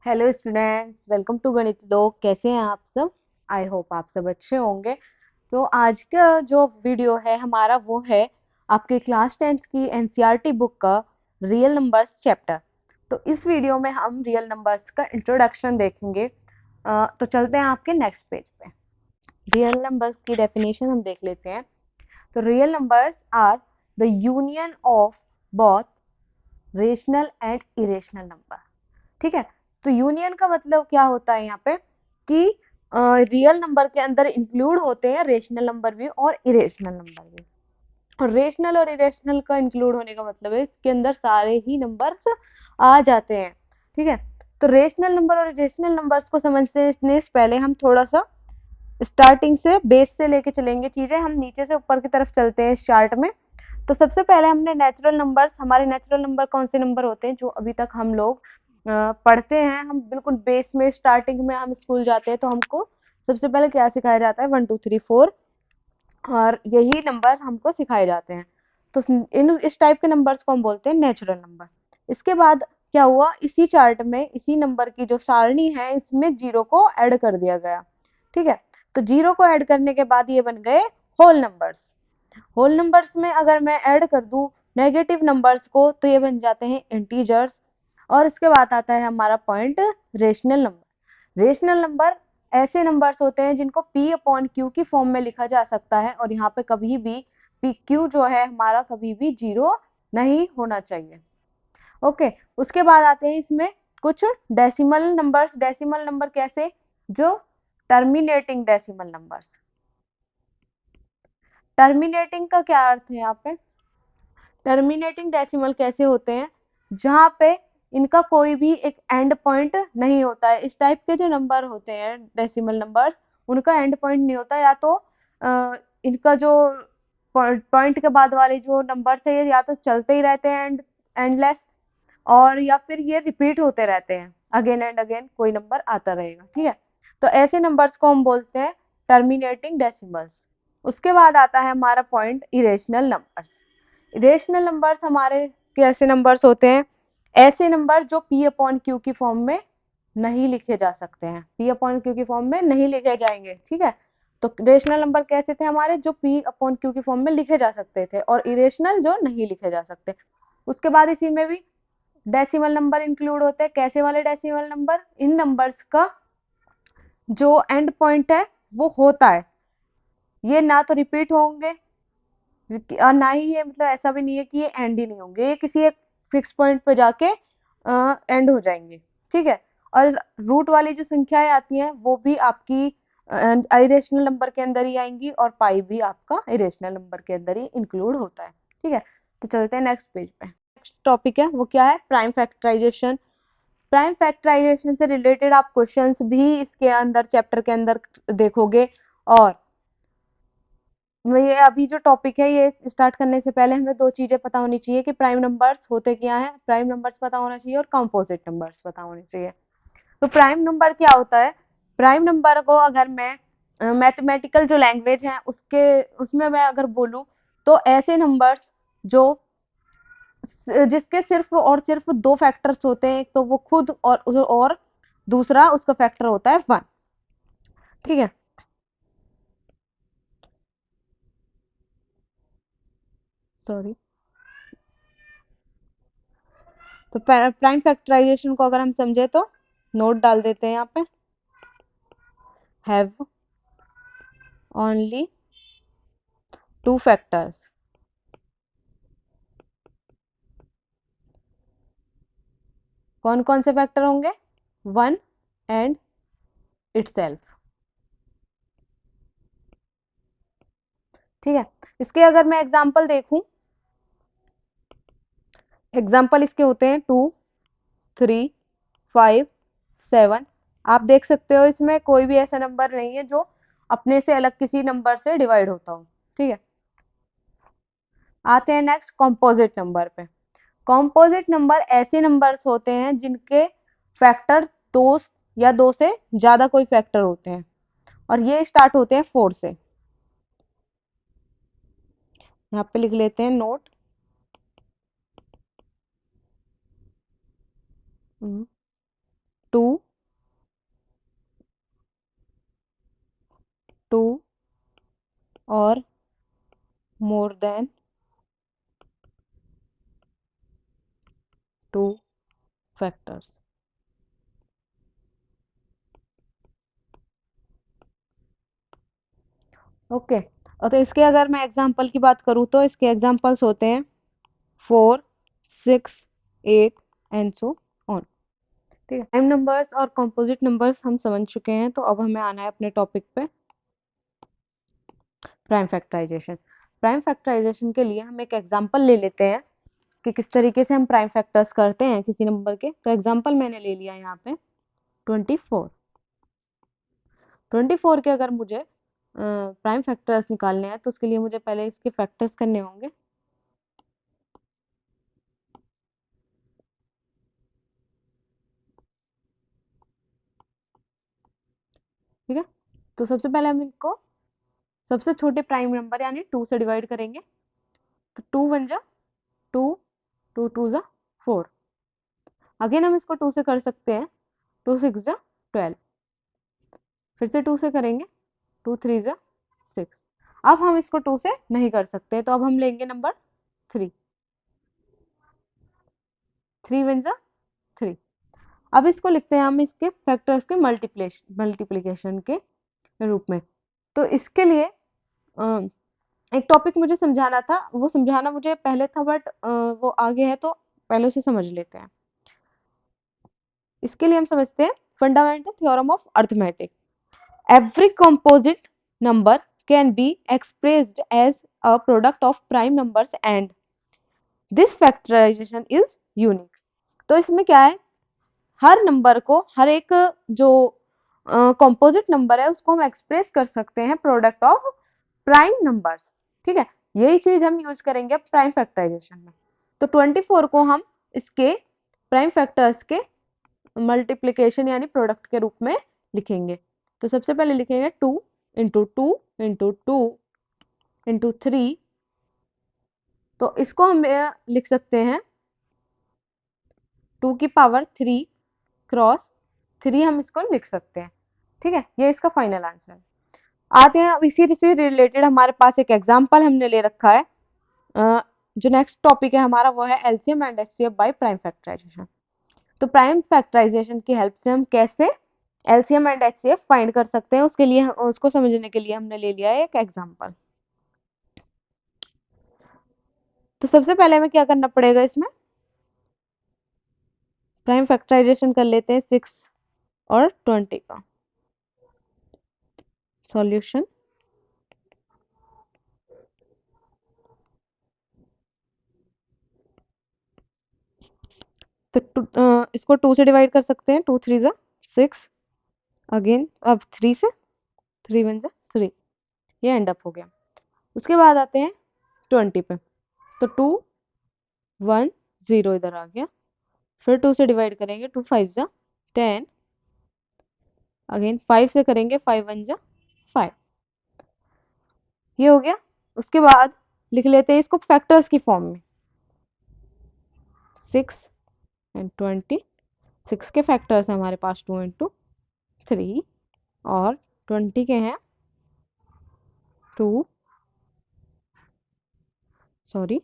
Hello students, welcome to गणित लोग। कैसे हैं आप सब? आई होप आप सब अच्छे होंगे। तो आज का जो वीडियो है हमारा वो है आपके क्लास 10th की एनसीईआरटी बुक का रियल नंबर्स चैप्टर। तो इस वीडियो में हम रियल नंबर्स का इंट्रोडक्शन देखेंगे। तो चलते हैं आपके नेक्स्ट पेज पे। रियल नंबर्स की डेफिनेशन हम देख लेते हैं। तो real numbers are the union of both rational and irrational number. ठीक है। तो यूनियन का मतलब क्या होता है यहाँ पे कि रियल नंबर के अंदर इंक्लूड होते हैं रेशनल नंबर भी और इरेशनल नंबर भी। और रेशनल और इरेशनल का इंक्लूड होने का मतलब है इसके अंदर सारे ही नंबर्स आ जाते हैं। ठीक है। तो रेशनल नंबर और इरेशनल नंबर्स को समझने से पहले हम थोड़ा सा स्टार्टिंग से बेस से लेके चलेंगे चीजें। हम नीचे से ऊपर की तरफ चलते हैं इस चार्ट में। तो सबसे पहले हमने नेचुरल नंबर्स, हमारे नेचुरल नंबर कौन से नंबर होते हैं जो अभी तक हम लोग पढ़ते हैं। हम बिल्कुल बेस में स्टार्टिंग में हम स्कूल जाते हैं तो हमको सबसे पहले क्या सिखाया जाता है? 1 2 3 4। और यही नंबर हमको सिखाए जाते हैं। तो इस टाइप के नंबर्स को हम बोलते हैं नेचुरल नंबर। इसके बाद क्या हुआ? इसी चार्ट में इसी नंबर की जो सारणी है इसमें जीरो को ऐड कर दिया गया। ठीक है। तो जीरो को ऐड करने के बाद ये बन गए होल नंबर्स। होल नंबर्स में अगर मैं ऐड कर दूं नेगेटिव नंबर्स को तो ये बन जाते हैं इंटीजर्स। और इसके बाद आता है हमारा point rational number. Rational number ऐसे नंबर्स होते हैं जिनको p अपॉन क्यू की फॉर्म में लिखा जा सकता है और यहाँ पे कभी भी पी क्यू जो है हमारा कभी भी जीरो नहीं होना चाहिए। ओके। उसके बाद आते हैं इसमें कुछ डेसिमल नंबर्स। डेसिमल नंबर कैसे? जो टर्मिनेटिंग डेसिमल नंबर्स। टर्मिनेटिंग का क्या अर्थ है यहाँ पे? टर्मिनेटिंग डेसिमल कैसे होते हैं? जहां पे इनका कोई भी एक एंड पॉइंट नहीं होता है। इस टाइप के जो नंबर होते हैं डेसिमल नंबर्स, उनका एंड पॉइंट नहीं होता। या तो इनका जो पॉइंट के बाद वाले जो नंबर्स है ये या तो चलते ही रहते हैं एंडलेस, और या फिर ये रिपीट होते रहते हैं, अगेन एंड अगेन कोई नंबर आता रहेगा। ठीक है। तो ऐसे नंबर्स को हम बोलते हैं टर्मिनेटिंग डेसिमल्स। उसके बाद आता है हमारा point irrational numbers. Irrational numbers हमारे कैसे नंबर्स होते हैं? ऐसे नंबर जो p अपॉन क्यू की फॉर्म में नहीं लिखे जा सकते हैं। p अपॉन क्यू की फॉर्म में नहीं लिखे जाएंगे। ठीक है। तो रेशनल नंबर कैसे थे हमारे? जो p अपॉन क्यू की फॉर्म में लिखे जा सकते थे, और इरेशनल जो नहीं लिखे जा सकते। उसके बाद इसी में भी डेसिमल नंबर इंक्लूड होते हैं। कैसे वाले डेसिमल नंबर? इन नंबर्स का जो एंड पॉइंट है वो होता है, ये ना तो रिपीट होंगे और ना ही ये, मतलब ऐसा भी नहीं है कि ये एंड ही नहीं होंगे, ये किसी एक फिक्स पॉइंट पे जाके एंड हो जाएंगे। ठीक है। और रूट वाली जो संख्याएं आती हैं वो भी आपकी इरेशनल नंबर के अंदर ही आएंगी, और पाई भी आपका इरेशनल नंबर के अंदर ही इंक्लूड होता है। ठीक है। तो चलते हैं नेक्स्ट पेज पे। नेक्स्ट टॉपिक है वो क्या है? Prime factorisation. प्राइम फैक्टराइजेशन से रिलेटेड आप क्वेश्चंस भी इसके अंदर चैप्टर के अंदर देखोगे। और ये अभी जो टॉपिक है ये स्टार्ट करने से पहले हमें दो चीजें पता होनी चाहिए कि प्राइम नंबर्स होते क्या हैं। प्राइम नंबर्स पता होना चाहिए और कंपोजिट नंबर्स पता होने चाहिए। तो प्राइम नंबर क्या होता है? प्राइम नंबर को अगर मैं मैथमेटिकल जो लैंग्वेज है उसके उसमें मैं अगर बोलूं तो ऐसे नंबर्स जो जिसके सिर्फ और सिर्फ दो फैक्टर्स होते हैं, एक तो वो खुद और दूसरा उसका फैक्टर होता है 1। ठीक है। सॉरी। तो प्राइम फैक्टराइजेशन को अगर हम समझे तो नोट डाल देते हैं यहाँ पे। Have only two factors. कौन कौन से फैक्टर होंगे? 1 एंड इटसेल्फ। ठीक है। इसके अगर मैं एग्जांपल देखूं, एग्जांपल इसके होते हैं 2 3 5 7। आप देख सकते हो इसमें कोई भी ऐसा नंबर नहीं है जो अपने से अलग किसी नंबर से डिवाइड होता हो। ठीक है। आते हैं नेक्स्ट कंपोजिट नंबर पे। कंपोजिट नंबर ऐसे नंबर्स होते हैं जिनके फैक्टर दो या दो से ज्यादा कोई फैक्टर होते हैं, और ये स्टार्ट होते हैं 4 से। यहाँ पे लिख लेते हैं नोट। 2 टू और more than two factors. Okay, और तो इसके अगर मैं एग्जांपल की बात करूँ तो इसके एग्जांपल्स होते हैं 4, 6, 8 एंड सो ऑन। ठीक है, प्राइम नंबर्स और कंपोजिट नंबर्स हम समझ चुके हैं, तो अब हमें आना है अपने टॉपिक पे, प्राइम फैक्टराइजेशन। प्राइम फैक्टराइजेशन के लिए हम एक एग्जांपल ले लेते हैं कि किस तरीके से हम प्राइम फैक्टर्स करते हैं किसी नंबर के। तो एग्जांपल मैंने ले लिया यहाँ पे 24। 24 के अगर मुझे प्राइम फैक्टर्स निकालने हैं तो उसके लिए मुझे पहले इसके फैक्टर्स करने होंगे। ठीक है, तो सबसे पहले हम इनको सबसे छोटे प्राइम नंबर यानी 2 से डिवाइड करेंगे। तो 2 वन जा 2, 2 टू जा 4। अगेन हम इसको 2 से कर सकते हैं, 2 6 जा 12। फिर से 2 से करेंगे, 2 3 जा 6। अब हम इसको 2 से नहीं कर सकते, तो अब हम लेंगे नंबर 3। 3 वन जा 3। अब इसको लिखते हैं हम इसके फैक्टर्स के मल्टीप्लिकेशन के रूप में। तो इसके लिए एक टॉपिक मुझे समझाना था, वो समझाना मुझे पहले था बट वो आगे है तो पहले उसे समझ लेते हैं। इसके लिए हम समझते हैं fundamental theorem of arithmetic. Every composite number can be expressed as a product of prime numbers and this factorisation is unique. तो इसमें क्या है, हर नंबर को, हर एक जो कंपोजिट नंबर है उसको हम एक्सप्रेस कर सकते हैं प्रोडक्ट ऑफ प्राइम नंबर्स। ठीक है, यही चीज हम यूज करेंगे प्राइम फैक्टराइजेशन में। तो 24 को हम इसके प्राइम फैक्टर्स के मल्टीप्लिकेशन यानी प्रोडक्ट के रूप में लिखेंगे। तो सबसे पहले लिखेंगे 2 इंटू 2 इंटू 2 इंटू 3। तो इसको हम लिख सकते हैं 2 की पावर 3 क्रॉस 3 हम इसको लिख सकते हैं। ठीक है, ये इसका फाइनल आंसर है। आते हैं अब इसी से रिलेटेड हमारे पास एक एग्जांपल हमने ले रखा है। जो नेक्स्ट टॉपिक है हमारा वो है LCM and HCF by prime factorisation. तो प्राइम फैक्टराइजेशन की हेल्प से हम कैसे एलसीएम एंड एचसीएफ फाइंड कर सकते हैं, उसके लिए उसको समझने के लिए हमने ले लिया है एक एग्जांपल। तो सबसे पहले हमें क्या करना पड़ेगा, इसमें प्राइम फैक्टराइजेशन कर लेते हैं 6 और 20 का सॉल्यूशन। तो इसको 2 से डिवाइड कर सकते हैं, 2 3 जा 6। अगेन अब 3 से, 3 1 जा 3। ये एंड अप हो गया। उसके बाद आते हैं 20 पे। तो 2 1 0 इधर आ गया। फिर 2 से डिवाइड करेंगे, 2 5 जा 10। अगेन 5 से करेंगे, 5 1 जा 5। ये हो गया। उसके बाद लिख लेते हैं इसको फैक्टर्स की फॉर्म में, 6 एंड 20। 6 के फैक्टर्स हैं हमारे पास 2 इंटू 3 और 20 के हैं 2 sorry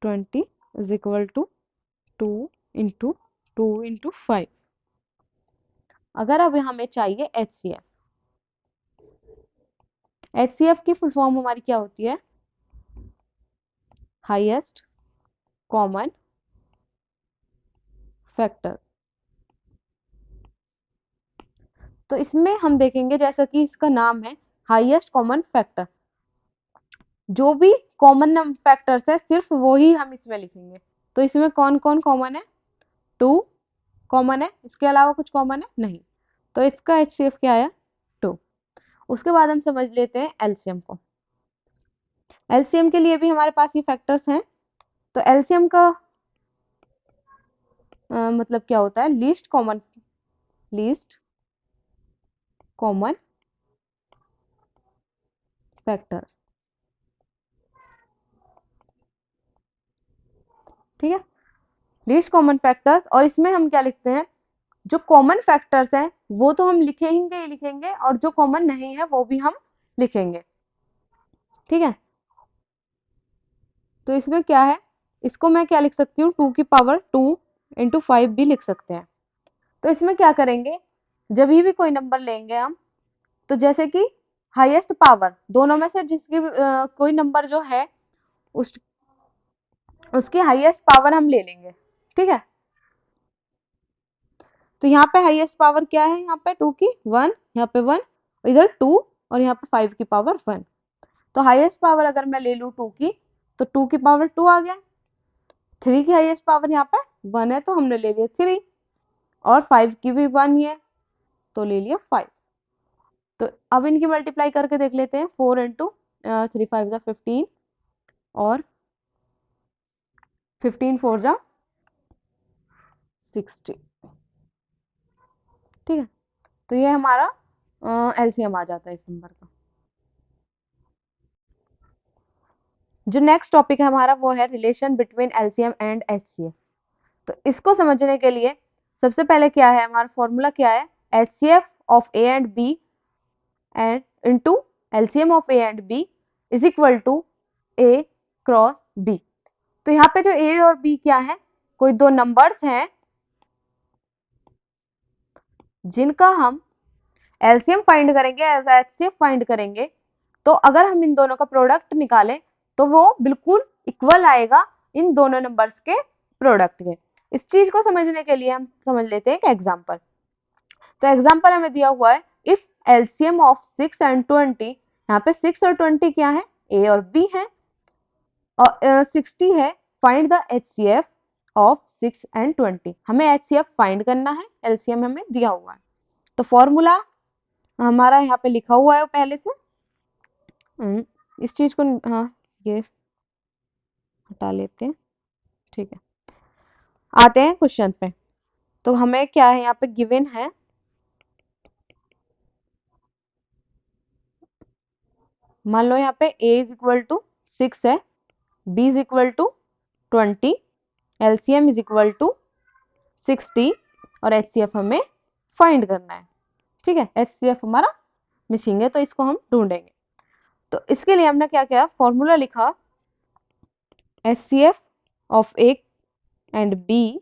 20 is equal to 2 into 2 into 5। अगर अब हमें चाहिए एचसीएफ, एचसीएफ की फुल फॉर्म हमारी क्या होती है, हाईएस्ट कॉमन फैक्टर। तो इसमें हम देखेंगे जैसा कि इसका नाम है हाईएस्ट कॉमन फैक्टर, जो भी कॉमन फैक्टर्स है सिर्फ वो ही हम इसमें लिखेंगे। तो इसमें कौन कौन कॉमन है, 2 कॉमन है, इसके अलावा कुछ कॉमन है नहीं। तो इसका एचसीएफ क्या है, 2। उसके बाद हम समझ लेते हैं एलसीएम को। एलसीएम के लिए भी हमारे पास ये फैक्टर्स हैं। तो एलसीएम का मतलब क्या होता है, लीस्ट कॉमन फैक्टर। ठीक है, लीस्ट कॉमन फैक्टर्स। और इसमें हम क्या लिखते हैं, जो कॉमन फैक्टर्स हैं वो तो हम लिखेंगे ही लिखेंगे, और जो कॉमन नहीं है वो भी हम लिखेंगे। ठीक है, तो इसमें क्या है, इसको मैं क्या लिख सकती हूँ, 2 की पावर 2 × 5 भी लिख सकते हैं। तो इसमें क्या करेंगे, जब भी कोई नंबर लेंगे हम, तो जैसे कि हाईएस्ट पावर दोनों में से जिसकी कोई नंबर जो है उस उसकी हाईएस्ट पावर हम ले लेंगे। ठीक है, तो यहाँ पे हाईएस्ट पावर क्या है, यहाँ पे 2 की 1, यहाँ पे 1, इधर 2, और यहाँ पे 5 की पावर 1। तो हाईएस्ट पावर अगर मैं ले लूँ 2 की, तो 2 की पावर 2 आ गया। 3 की हाईएस्ट पावर यहाँ पे 1 है, तो हमने ले लिया 3, और 5 की भी 1 ही है, तो ले लिया 5। तो अब इनकी मल्टीप्लाई करके देख लेते हैं, 4 इंटू 3 × 5 = 15, और 15 4 = 60। ठीक है, तो ये हमारा एलसीएम आ जाता है इस नंबर का। जो नेक्स्ट टॉपिक है हमारा वो है relation between LCM and HCF. तो इसको समझने के लिए सबसे पहले क्या है, हमारा फॉर्मूला क्या है, HCF of A and B and into LCM of A and B is equal to A cross B. तो यहाँ पे जो ए और बी क्या है, कोई दो नंबर्स हैं जिनका हम एलसीएम फाइंड करेंगे, एचसीएफ फाइंड करेंगे। तो अगर हम इन दोनों का प्रोडक्ट निकालें तो वो बिल्कुल इक्वल आएगा इन दोनों नंबर्स के प्रोडक्ट के। इस चीज को समझने के लिए हम समझ लेते हैं एक एग्जांपल। तो एग्जांपल हमें दिया हुआ है, इफ एलसीएम ऑफ 6 एंड 20, यहाँ पे 6 और 20 क्या है, ए और बी है, और 60 है, find the HCF of 6 and 20। हमें एचसीएफ फाइंड करना है, एलसीएम हमें दिया हुआ है। तो फॉर्मूला हमारा यहाँ पे लिखा हुआ है पहले से। इस चीज को हाँ ये हटा लेते हैं। ठीक है, आते हैं क्वेश्चन पे। तो हमें क्या है, यहाँ पे गिवन है, मान लो यहाँ पे a इज इक्वल टू 6 है, b is equal to 20, LCM is equal to 60, और एचसीएफ हमें फाइंड करना है। ठीक है, एचसीएफ हमारा मिसिंग है, तो इसको हम ढूंढेंगे। तो इसके लिए हमने क्या किया, फॉर्मूला लिखा, HCF of A and B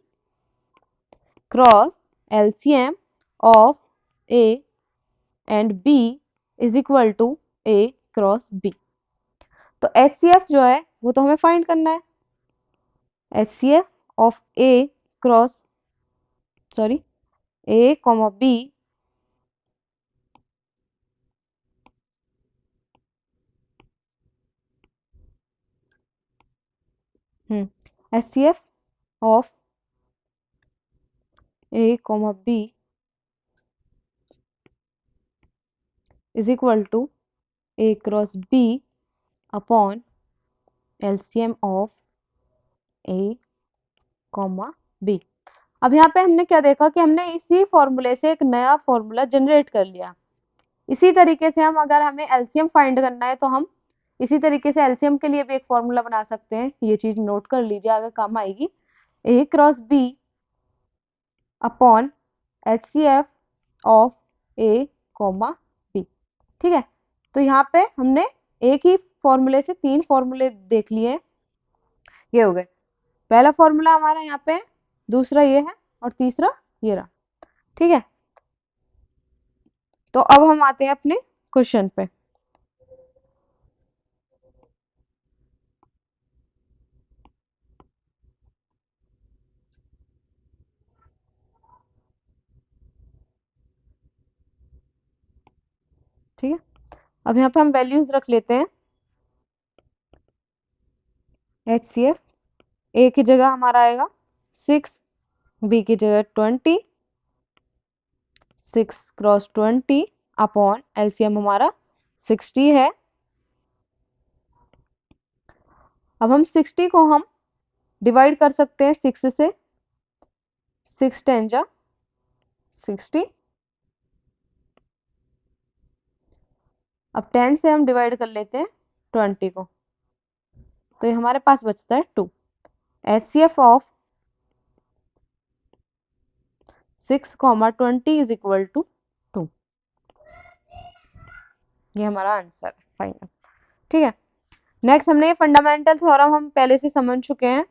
cross LCM of A and B is equal to A cross B. तो एचसीएफ जो है वो तो हमें फाइंड करना है, HCF of A cross sorry A comma B HCF of A comma B is equal to A cross B upon LCM of A comma B. अब यहाँ पे हमने क्या देखा कि हमने इसी फॉर्मूले से एक नया फॉर्मूला जनरेट कर लिया। इसी तरीके से हम अगर हमें एलसीएम फाइंड करना है तो हम इसी तरीके से एलसीएम के लिए भी एक फॉर्मूला बना सकते हैं। ये चीज नोट कर लीजिए, आगे काम आएगी। A cross B upon H C F of A comma B. ठीक है, तो यहाँ पे हमने एक ही फॉर्मूले से 3 फॉर्मूले देख लिए। ये हो गए, पहला फॉर्मूला हमारा यहाँ पे है, दूसरा ये है, और तीसरा ये रहा। ठीक है, तो अब हम आते हैं अपने क्वेश्चन पे। ठीक है, अब यहाँ पे हम वैल्यूज रख लेते हैं। एच सी एफ, ए की जगह हमारा आएगा 6, बी की जगह 20, 6 क्रॉस 20 अपॉन एलसीएम हमारा 60 है। अब हम 60 को हम डिवाइड कर सकते हैं 6 से, 6 10 जा 60। अब 10 से हम डिवाइड कर लेते हैं 20 को, तो ये हमारे पास बचता है 2। HCF of 6,20 is equal to 2। ये हमारा आंसर है फाइनल। ठीक है, नेक्स्ट हमने ये फंडामेंटल थ्योरम हम पहले से समझ चुके हैं।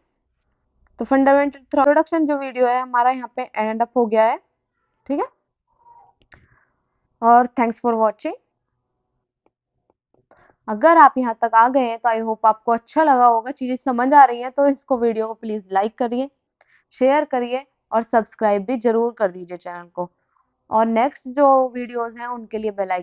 तो फंडामेंटल इंट्रोडक्शन जो वीडियो है हमारा यहाँ पे एंड अप हो गया है। ठीक है, और थैंक्स फॉर वॉचिंग। अगर आप यहाँ तक आ गए हैं तो आई होप आपको अच्छा लगा होगा, चीजें समझ आ रही हैं, तो इसको वीडियो को प्लीज लाइक करिए, शेयर करिए और सब्सक्राइब भी जरूर कर दीजिए चैनल को। और नेक्स्ट जो वीडियोस हैं उनके लिए बेल आइकन